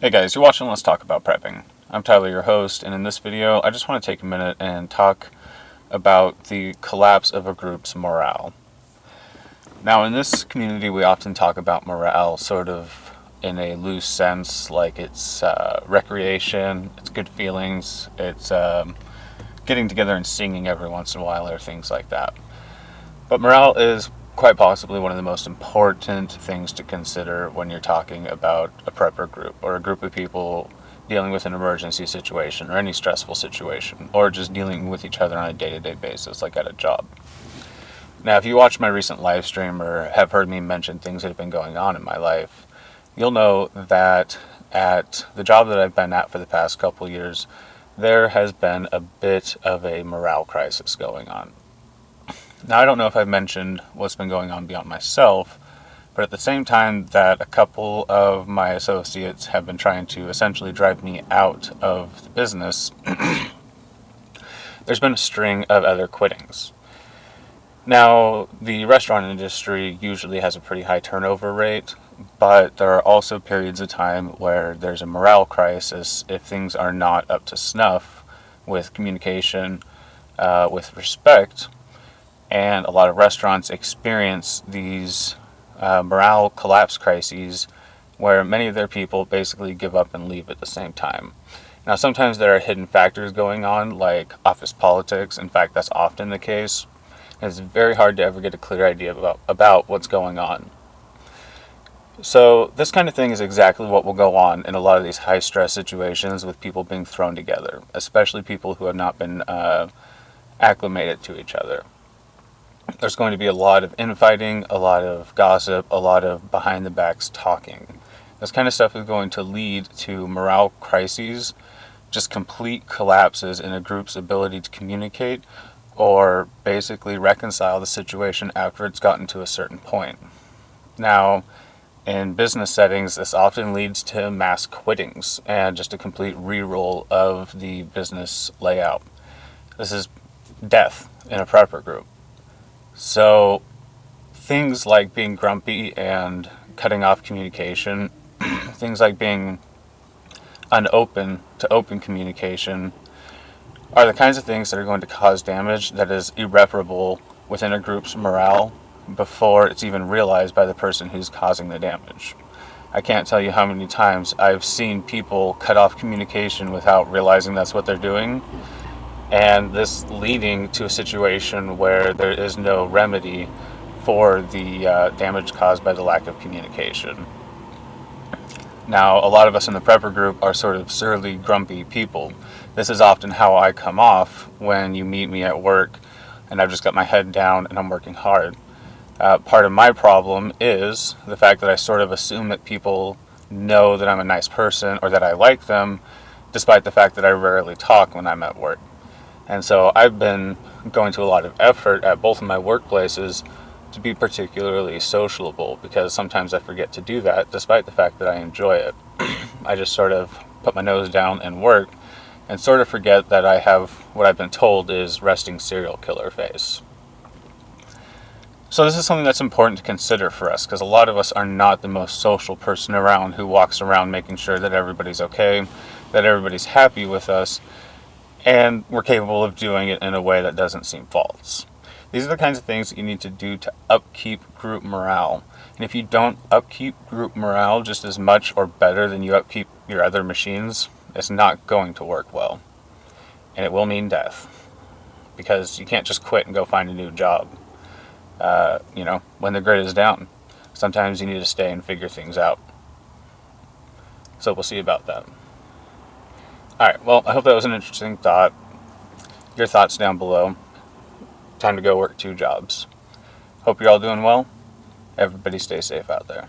Hey guys, you're watching Let's Talk About Prepping. I'm Tyler, your host, and in this video I just want to take a minute and talk about the collapse of a group's morale. Now in this community we often talk about morale sort of in a loose sense, like it's recreation, it's good feelings, it's getting together and singing every once in a while or things like that. But morale is quite possibly one of the most important things to consider when you're talking about a prepper group or a group of people dealing with an emergency situation or any stressful situation or just dealing with each other on a day-to-day basis like at a job. Now, if you watch my recent live stream or have heard me mention things that have been going on in my life, you'll know that at the job that I've been at for the past couple years, there has been a bit of a morale crisis going on. Now, I don't know if I've mentioned what's been going on beyond myself, but at the same time that a couple of my associates have been trying to essentially drive me out of the business, there's been a string of other quittings. Now, the restaurant industry usually has a pretty high turnover rate, but there are also periods of time where there's a morale crisis if things are not up to snuff with communication, with respect. And a lot of restaurants experience these morale collapse crises where many of their people basically give up and leave at the same time. Now, sometimes there are hidden factors going on, like office politics. In fact, that's often the case. It's very hard to ever get a clear idea about what's going on. So this kind of thing is exactly what will go on in a lot of these high-stress situations with people being thrown together, especially people who have not been acclimated to each other. There's going to be a lot of infighting, a lot of gossip, a lot of behind the backs talking. This kind of stuff is going to lead to morale crises, just complete collapses in a group's ability to communicate or basically reconcile the situation after it's gotten to a certain point. Now, in business settings, this often leads to mass quittings and just a complete re-roll of the business layout. This is death in a prepper group. So things like being grumpy and cutting off communication, things like being unopen to open communication, are the kinds of things that are going to cause damage that is irreparable within a group's morale before it's even realized by the person who's causing the damage. I can't tell you how many times I've seen people cut off communication without realizing that's what they're doing, and this leading to a situation where there is no remedy for the damage caused by the lack of communication. Now, a lot of us in the prepper group are sort of surly, grumpy people. This is often how I come off when you meet me at work and I've just got my head down and I'm working hard. Part of my problem is the fact that I sort of assume that people know that I'm a nice person or that I like them, despite the fact that I rarely talk when I'm at work. And so I've been going to a lot of effort at both of my workplaces to be particularly sociable, because sometimes I forget to do that despite the fact that I enjoy it. I just sort of put my nose down and work and sort of forget that I have what I've been told is resting serial killer face. So this is something that's important to consider for us, because a lot of us are not the most social person around who walks around making sure that everybody's okay, that everybody's happy with us, and we're capable of doing it in a way that doesn't seem false. These are the kinds of things that you need to do to upkeep group morale. And if you don't upkeep group morale just as much or better than you upkeep your other machines, it's not going to work well. And it will mean death. Because you can't just quit and go find a new job. When the grid is down. Sometimes you need to stay and figure things out. So we'll see about that. Alright, well, I hope that was an interesting thought. Your thoughts down below. Time to go work 2 jobs. Hope you're all doing well. Everybody stay safe out there.